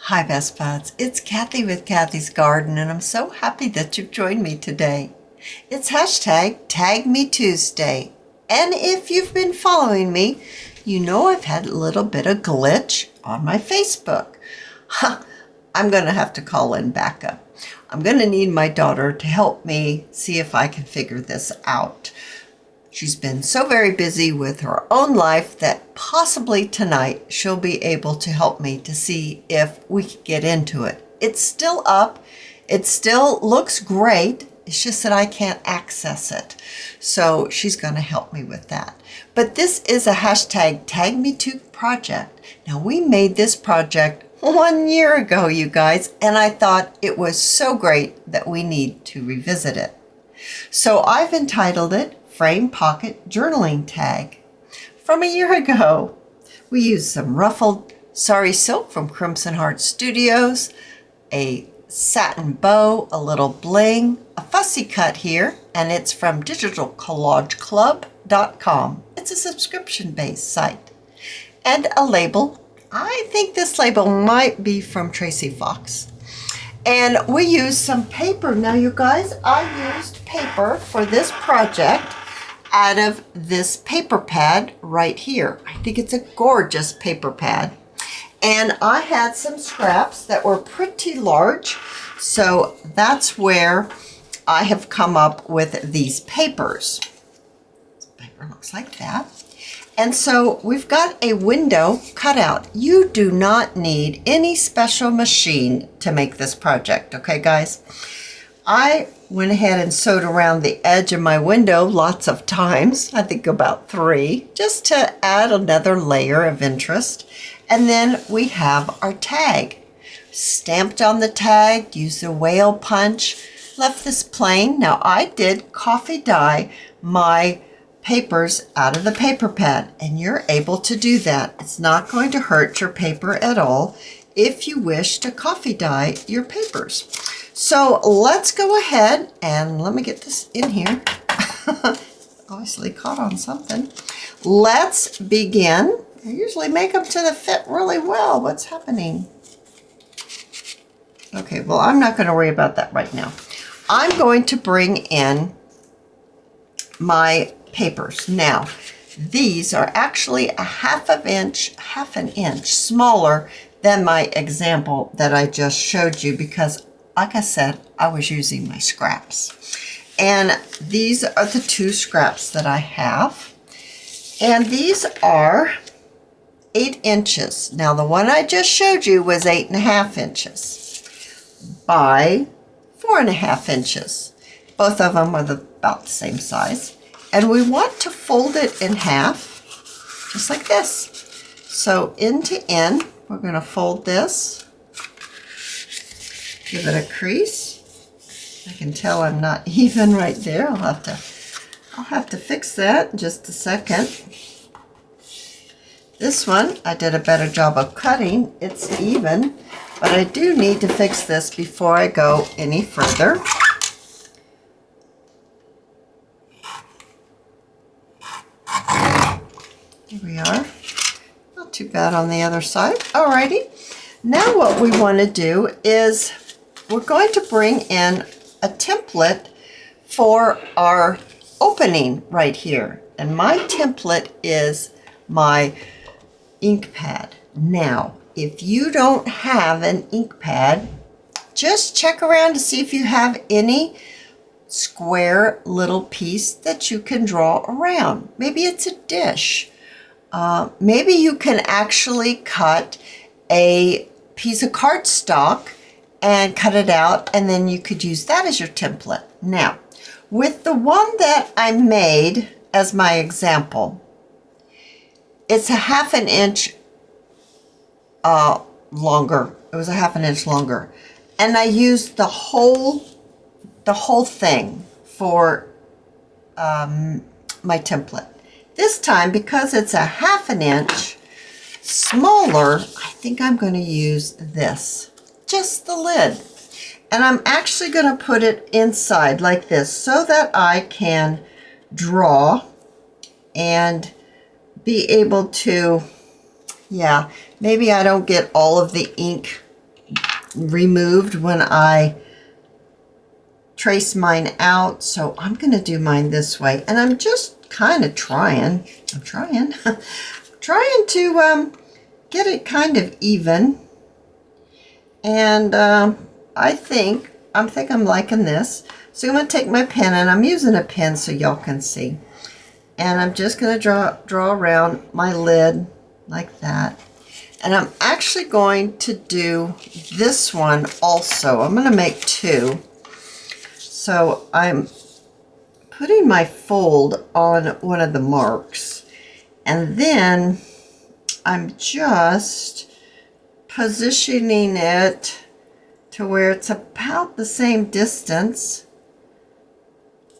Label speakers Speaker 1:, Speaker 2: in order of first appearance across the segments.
Speaker 1: Hi Best Buds, it's Cathy with Cathy's Garden and I'm so happy that you've joined me today. It's hashtag #tagmetuesday, and if you've been following me, you know I've had a little bit of glitch on my Facebook. I'm going to have to call in backup. I'm going to need my daughter to help me see if I can figure this out. She's been so very busy with her own life that possibly tonight she'll be able to help me to see if we can get into it. It's still up. It still looks great. It's just that I can't access it. So she's going to help me with that. But this is a hashtag #TagMeToo project. Now we made this project 1 year ago, you guys, and I thought it was so great that we need to revisit it. So I've entitled it Frame Pocket Journaling Tag. From a year ago, we used some ruffled sari silk from Crimson Heart Studios, a satin bow, a little bling, a fussy cut here, and it's from digitalcollageclub.com. It's a subscription-based site. And a label. I think this label might be from Tracy Fox. And we used some paper. Now, you guys, I used paper for this project out of this paper pad right here. I think it's a gorgeous paper pad. And I had some scraps that were pretty large. So that's where I have come up with these papers. This paper looks like that. And so we've got a window cut out. You do not need any special machine to make this project, okay guys? I went ahead and sewed around the edge of my window lots of times, I think about 3, just to add another layer of interest. And then we have our tag. Stamped on the tag, used a whale punch, left this plain. Now I did coffee dye my papers out of the paper pad, and you're able to do that. It's not going to hurt your paper at all if you wish to coffee dye your papers. So let's go ahead and let me get this in here. Obviously caught on something. Let's begin. I usually make them to the fit really well. What's happening? Okay, well, I'm not going to worry about that right now. I'm going to bring in my papers. Now, these are actually a half an inch smaller than my example that I just showed you because, like I said, I was using my scraps. And these are the 2 scraps that I have. And these are 8 inches. Now, the one I just showed you was 8.5 inches by 4.5 inches. Both of them are about the same size. And we want to fold it in half, just like this. So end to end, we're going to fold this, give it a crease. I can tell I'm not even right there. I'll have to fix that in just a second. This one, I did a better job of cutting. It's even, but I do need to fix this before I go any further. Here we are. Not too bad on the other side. Alrighty. Now what we want to do is we're going to bring in a template for our opening right here. And my template is my ink pad. Now, if you don't have an ink pad, just check around to see if you have any square little piece that you can draw around. Maybe it's a dish. Maybe you can actually cut a piece of cardstock and cut it out, and then you could use that as your template. Now, with the one that I made as my example, it's a half an inch longer. It was a half an inch longer. And I used the whole thing for my template. This time, because it's a half an inch smaller, I think I'm going to use this, just the lid. And I'm actually going to put it inside like this so that I can draw and be able to, yeah, maybe I don't get all of the ink removed when I trace mine out. So I'm going to do mine this way. And I'm just kind of trying to get it kind of even. And I think I'm liking this. So I'm going to take my pen, and I'm using a pen so y'all can see. And I'm just going to draw around my lid like that. And I'm actually going to do this one also. I'm going to make two. So I'm putting my fold on one of the marks. And then I'm just positioning it to where it's about the same distance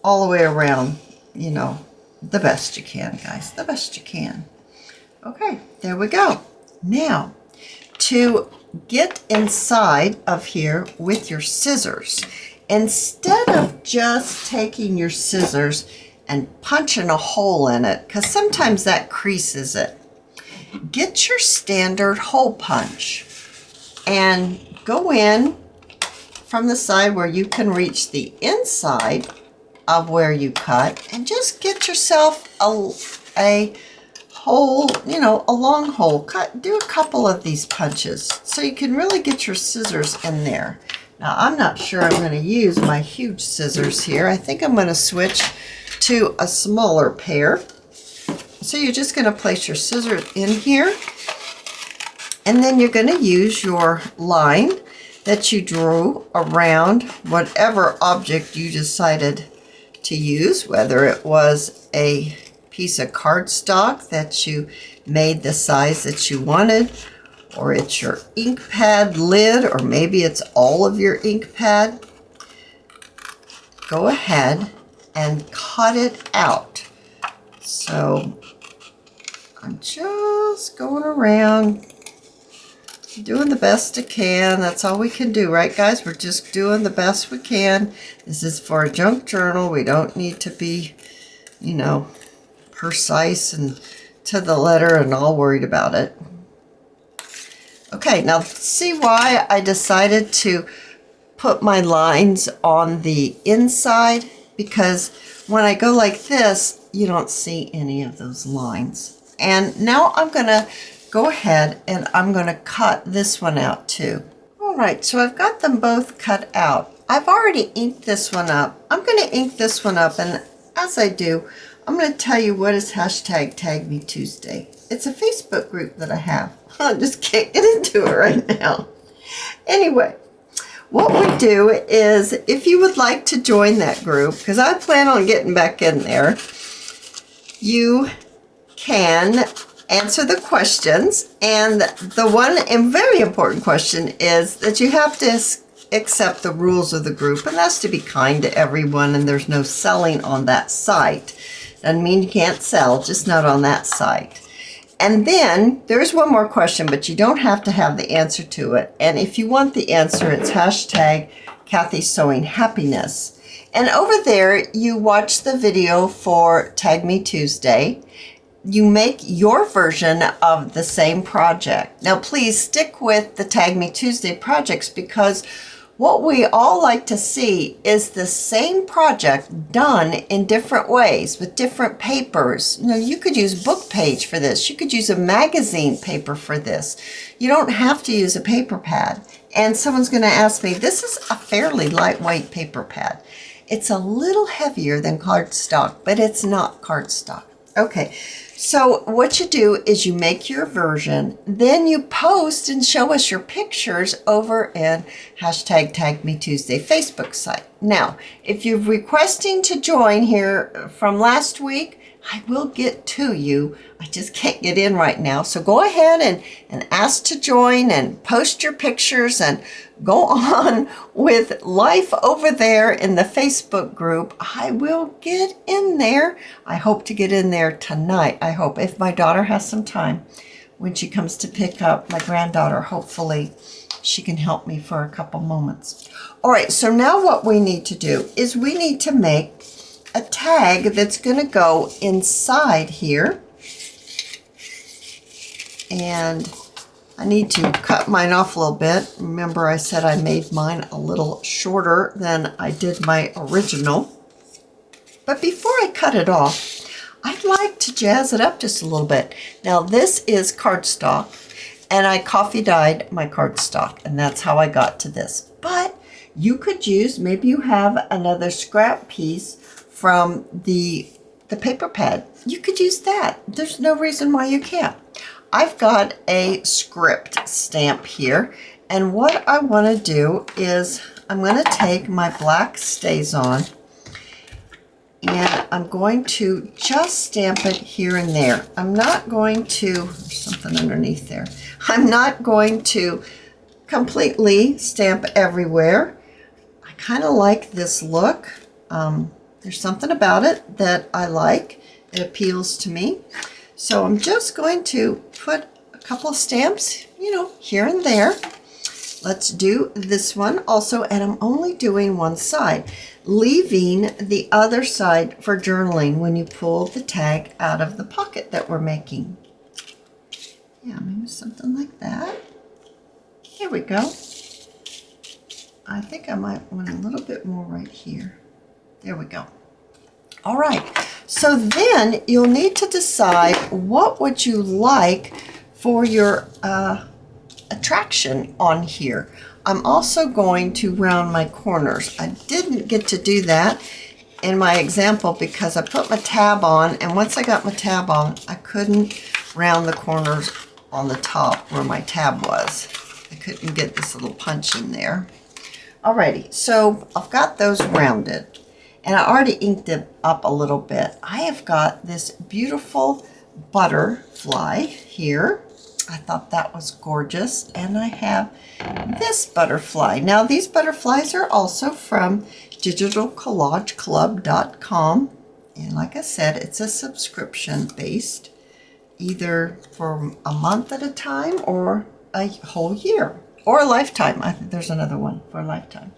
Speaker 1: all the way around, you know, the best you can, guys, the best you can. Okay, there we go. Now, to get inside of here with your scissors, instead of just taking your scissors and punching a hole in it, because sometimes that creases it, get your standard hole punch and go in from the side where you can reach the inside of where you cut, and just get yourself a hole, you know, a long hole. Do a couple of these punches so you can really get your scissors in there. Now, I'm not sure I'm going to use my huge scissors here. I think I'm going to switch to a smaller pair. So you're just going to place your scissors in here, and then you're going to use your line that you drew around whatever object you decided to use, whether it was a piece of cardstock that you made the size that you wanted, or it's your ink pad lid, or maybe it's all of your ink pad. Go ahead and cut it out. So I'm just going around doing the best I can. That's all we can do, right, guys? We're just doing the best we can. This is for a junk journal. We don't need to be, you know, precise and to the letter and all worried about it. Okay, now see why I decided to put my lines on the inside? Because when I go like this, you don't see any of those lines. And now I'm going to go ahead and I'm going to cut this one out too. All right, so I've got them both cut out. I've already inked this one up. I'm going to ink this one up, and as I do, I'm going to tell you what is hashtag #TagMeTuesday. It's a Facebook group that I have. I just can't get into it right now. Anyway, what we do is, if you would like to join that group, because I plan on getting back in there, you can answer the questions. And the one and very important question is that you have to accept the rules of the group, and that's to be kind to everyone, and there's no selling on that site. Doesn't mean you can't sell, just not on that site. And then there's one more question, but you don't have to have the answer to it. And if you want the answer, it's hashtag Cathy Sewing Happiness. And over there, you watch the video for Tag Me Tuesday. You make your version of the same project. Now, please stick with the Tag Me Tuesday projects, because what we all like to see is the same project done in different ways with different papers. You know, you could use book page for this. You could use a magazine paper for this. You don't have to use a paper pad. And someone's going to ask me, this is a fairly lightweight paper pad. It's a little heavier than cardstock, but it's not cardstock. Okay, so what you do is you make your version, then you post and show us your pictures over in hashtag Tag Me Tuesday Facebook site. Now, if you're requesting to join here from last week, I will get to you. I just can't get in right now. So go ahead and ask to join and post your pictures and go on with life over there in the Facebook group. I will get in there. I hope to get in there tonight. I hope, if my daughter has some time when she comes to pick up my granddaughter, hopefully she can help me for a couple moments. All right, so now what we need to do is we need to make a tag that's going to go inside here. And I need to cut mine off a little bit. Remember I said I made mine a little shorter than I did my original. But before I cut it off, I'd like to jazz it up just a little bit. Now this is cardstock, and I coffee dyed my cardstock, and that's how I got to this. But you could use, maybe you have another scrap piece from the paper pad. You could use that. There's no reason why you can't. I've got a script stamp here, and what I want to do is I'm going to take my black StazOn, and I'm going to just stamp it here and there. I'm not going to, there's something underneath there. I'm not going to completely stamp everywhere. I kind of like this look. There's something about it that I like. It appeals to me. So I'm just going to put a couple of stamps, here and there. Let's do this one also, and I'm only doing one side, leaving the other side for journaling when you pull the tag out of the pocket that we're making. Yeah, maybe something like that. Here we go. I think I might want a little bit more right here. There we go. All right, so then you'll need to decide what would you like for your attraction on here. I'm also going to round my corners. I didn't get to do that in my example because I put my tab on, and once I got my tab on, I couldn't round the corners on the top where my tab was. I couldn't get this little punch in there. Alrighty, so I've got those rounded, and I already inked it up a little bit. I have got this beautiful butterfly here. I thought that was gorgeous, and I have this butterfly. Now these butterflies are also from digitalcollageclub.com, and like I said, it's a subscription based, either for a month at a time or a whole year or a lifetime. I think there's another one for a lifetime.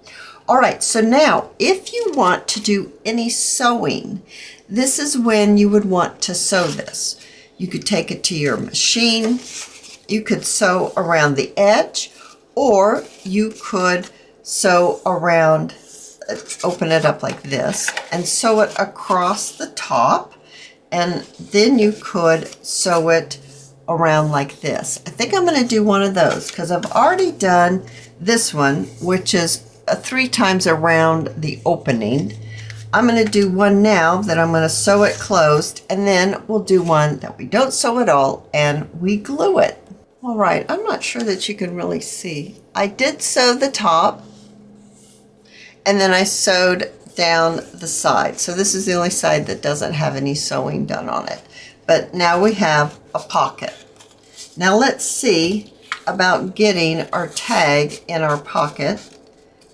Speaker 1: All right, so now if you want to do any sewing, this is when you would want to sew this. You could take it to your machine. You could sew around the edge, or you could sew around, open it up like this, and sew it across the top, and then you could sew it around like this. I think I'm going to do one of those because I've already done this one, which is 3 times around the opening. I'm going to do one now that I'm going to sew it closed, and then we'll do one that we don't sew at all and we glue it. All right, I'm not sure that you can really see. I did sew the top, and then I sewed down the side. So this is the only side that doesn't have any sewing done on it. But now we have a pocket. Now let's see about getting our tag in our pocket.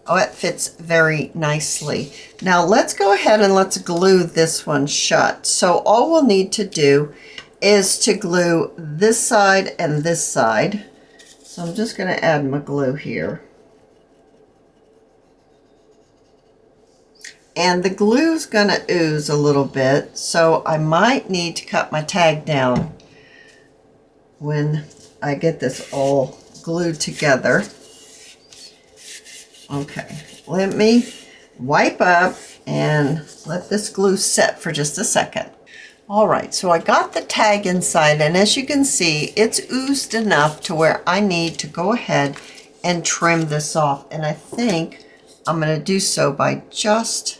Speaker 1: Oh, it fits very nicely. Now let's go ahead and let's glue this one shut. So all we'll need to do is to glue this side and this side. So I'm just going to add my glue here. And the glue's going to ooze a little bit, so I might need to cut my tag down when I get this all glued together. Okay, let me wipe up and let this glue set for just a second. All right, so I got the tag inside, and as you can see, it's oozed enough to where I need to go ahead and trim this off. And I think I'm going to do so by just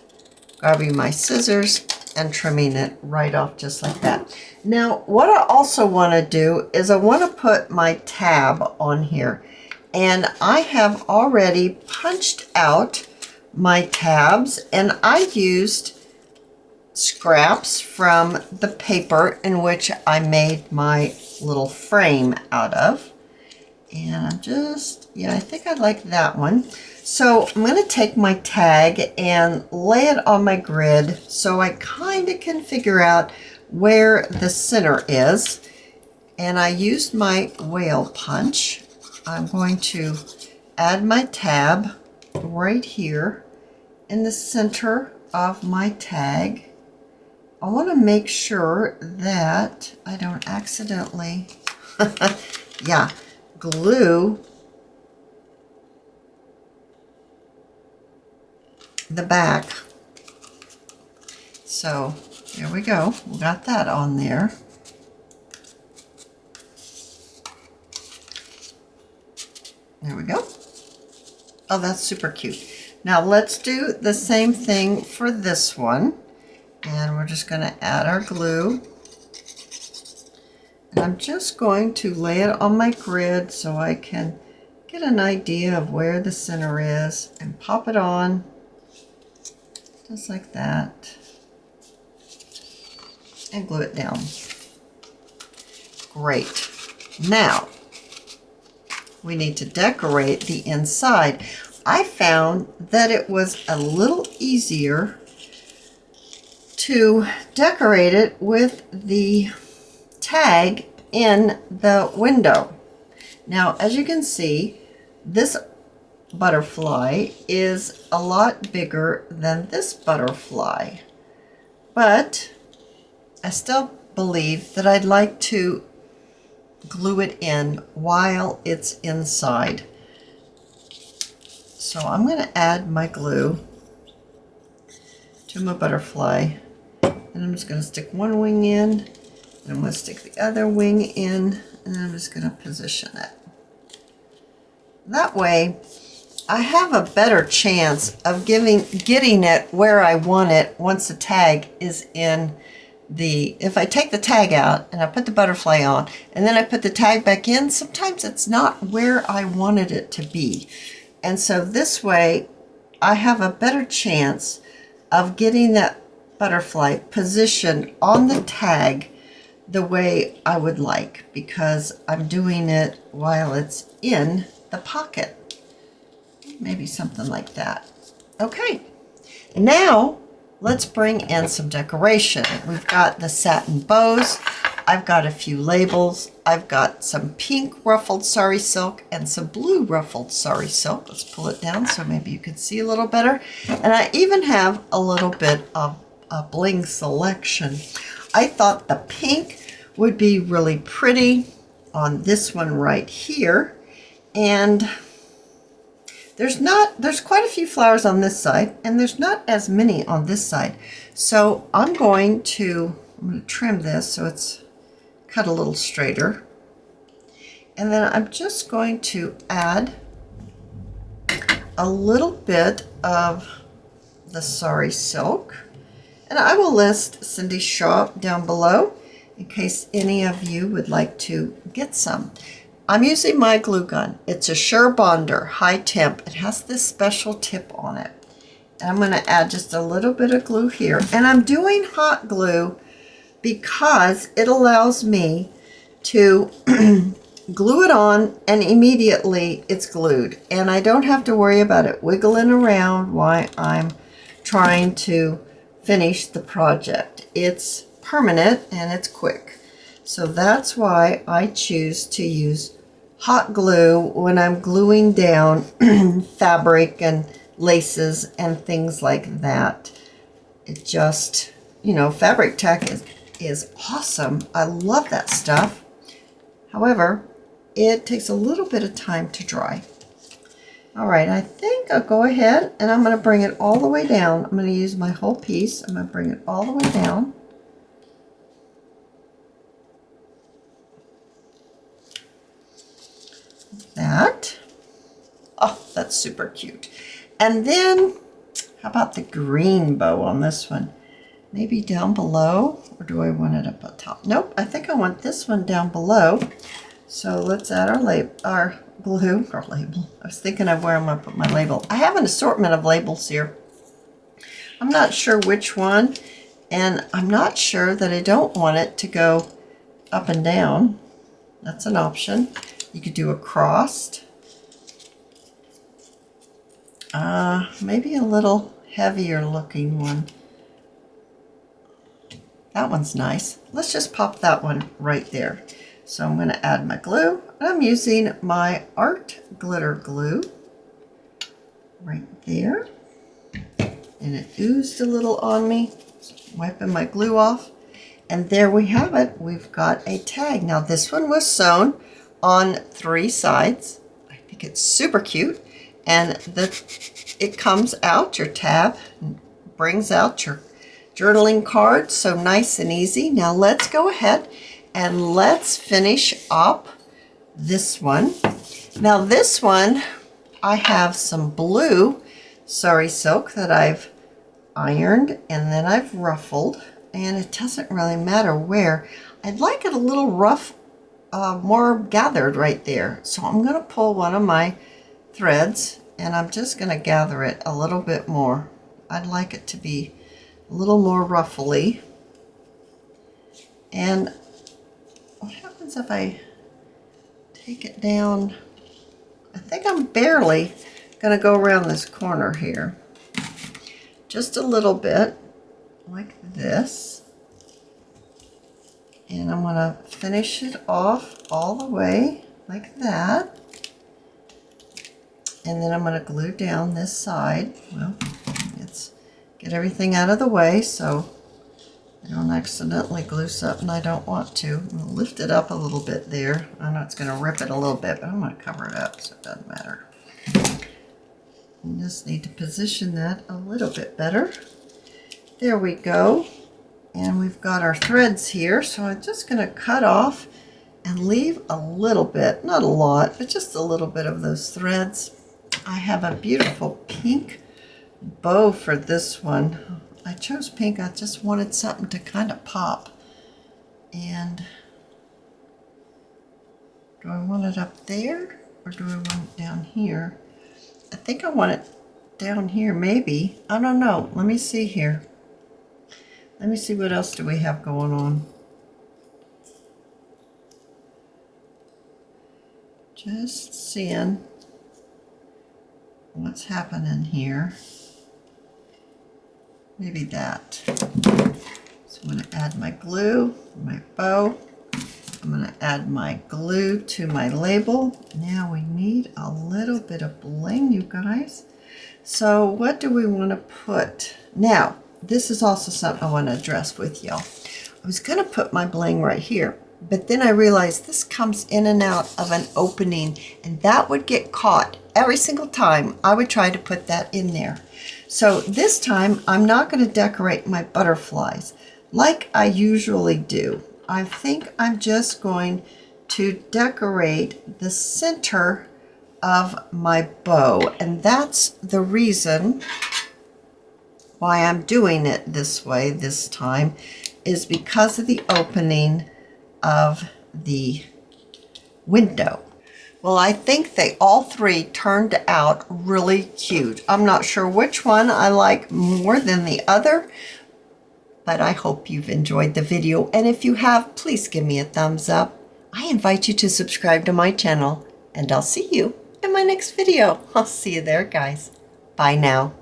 Speaker 1: grabbing my scissors and trimming it right off just like that. Now, what I also want to do is I want to put my tab on here. And I have already punched out my tabs, and I used scraps from the paper in which I made my little frame out of. And I'm just, I think I like that one. So I'm going to take my tag and lay it on my grid so I kind of can figure out where the center is. And I used my whale punch. I'm going to add my tab right here in the center of my tag. I want to make sure that I don't accidentally, glue the back. So there we go. We got that on there. There we go. Oh, that's super cute. Now let's do the same thing for this one. And we're just going to add our glue. And I'm just going to lay it on my grid so I can get an idea of where the center is and pop it on just like that and glue it down. Great. Now we need to decorate the inside. I found that it was a little easier to decorate it with the tag in the window. Now, as you can see, this butterfly is a lot bigger than this butterfly, but I still believe that I'd like to glue it in while it's inside. So I'm going to add my glue to my butterfly, and I'm just going to stick one wing in, and I'm going to stick the other wing in, and I'm just going to position it. That way I have a better chance of getting it where I want it once the tag is in the, if I take the tag out and I put the butterfly on and then I put the tag back in, sometimes it's not where I wanted it to be. And so this way I have a better chance of getting that butterfly positioned on the tag the way I would like, because I'm doing it while it's in the pocket. Maybe something like that. Okay, now let's bring in some decoration. We've got the satin bows. I've got a few labels. I've got some pink ruffled sari silk and some blue ruffled sari silk. Let's pull it down so maybe you can see a little better. And I even have a little bit of a bling selection. I thought the pink would be really pretty on this one right here. And there's quite a few flowers on this side, and there's not as many on this side. So I'm going to trim this so it's cut a little straighter. And then I'm just going to add a little bit of the sari silk. And I will list Cindy's shop down below in case any of you would like to get some. I'm using my glue gun. It's a Sure Bonder, high temp. It has this special tip on it. And I'm going to add just a little bit of glue here. And I'm doing hot glue because it allows me to glue it on and immediately it's glued. And I don't have to worry about it wiggling around while I'm trying to finish the project. It's permanent and it's quick. So that's why I choose to use hot glue when I'm gluing down fabric and laces and things like that. It just, you know, fabric tack is awesome. I love that stuff. However, it takes a little bit of time to dry. All right, I think I'll go ahead and I'm going to bring it all the way down. I'm going to use my whole piece. I'm going to bring it all the way down. That. Oh, that's super cute. And then, how about the green bow on this one? Maybe down below, or do I want it up on top? Nope, I think I want this one down below. So let's add our glue, or label. I was thinking of where I'm going to put my label. I have an assortment of labels here. I'm not sure which one, and I'm not sure that I don't want it to go up and down. That's an option. You could do a crossed. Maybe a little heavier looking one. That one's nice. Let's just pop that one right there. So I'm going to add my glue. I'm using my art glitter glue right there. And it oozed a little on me. So wiping my glue off. And there we have it. We've got a tag. Now this one was sewn on 3 sides. I think it's super cute. And it comes out, your tab, brings out your journaling card, so nice and easy. Now let's go ahead and let's finish up this one. Now this one, I have some blue sari silk that I've ironed and then I've ruffled, and it doesn't really matter where. I'd like it a little rough, more gathered right there. So I'm going to pull one of my threads and I'm just going to gather it a little bit more. I'd like it to be a little more ruffly. And what happens if I take it down? I think I'm barely going to go around this corner here. Just a little bit, like this. And I'm going to finish it off all the way, like that. And then I'm going to glue down this side. Well, let's get everything out of the way so I don't accidentally glue something I don't want to. I'm going to lift it up a little bit there. I know it's going to rip it a little bit, but I'm going to cover it up so it doesn't matter. You just need to position that a little bit better. There we go. And we've got our threads here, so I'm just going to cut off and leave a little bit, not a lot, but just a little bit of those threads. I have a beautiful pink bow for this one. I chose pink. I just wanted something to kind of pop. And do I want it up there or do I want it down here? I think I want it down here, maybe. I don't know. Let me see here. Let me see what else do we have going on. Just seeing what's happening here. Maybe that. So I'm going to add my glue, my bow. I'm going to add my glue to my label. Now we need a little bit of bling, you guys. So what do we want to put? Now, this is also something I want to address with y'all. I was going to put my bling right here, but then I realized this comes in and out of an opening, and that would get caught every single time I would try to put that in there. So this time, I'm not going to decorate my butterflies like I usually do. I think I'm just going to decorate the center of my bow, and that's the reason why I'm doing it this way this time, is because of the opening of the window. Well, I think they all three turned out really cute. I'm not sure which one I like more than the other, but I hope you've enjoyed the video. And if you have, please give me a thumbs up. I invite you to subscribe to my channel, and I'll see you in my next video. I'll see you there, guys. Bye now.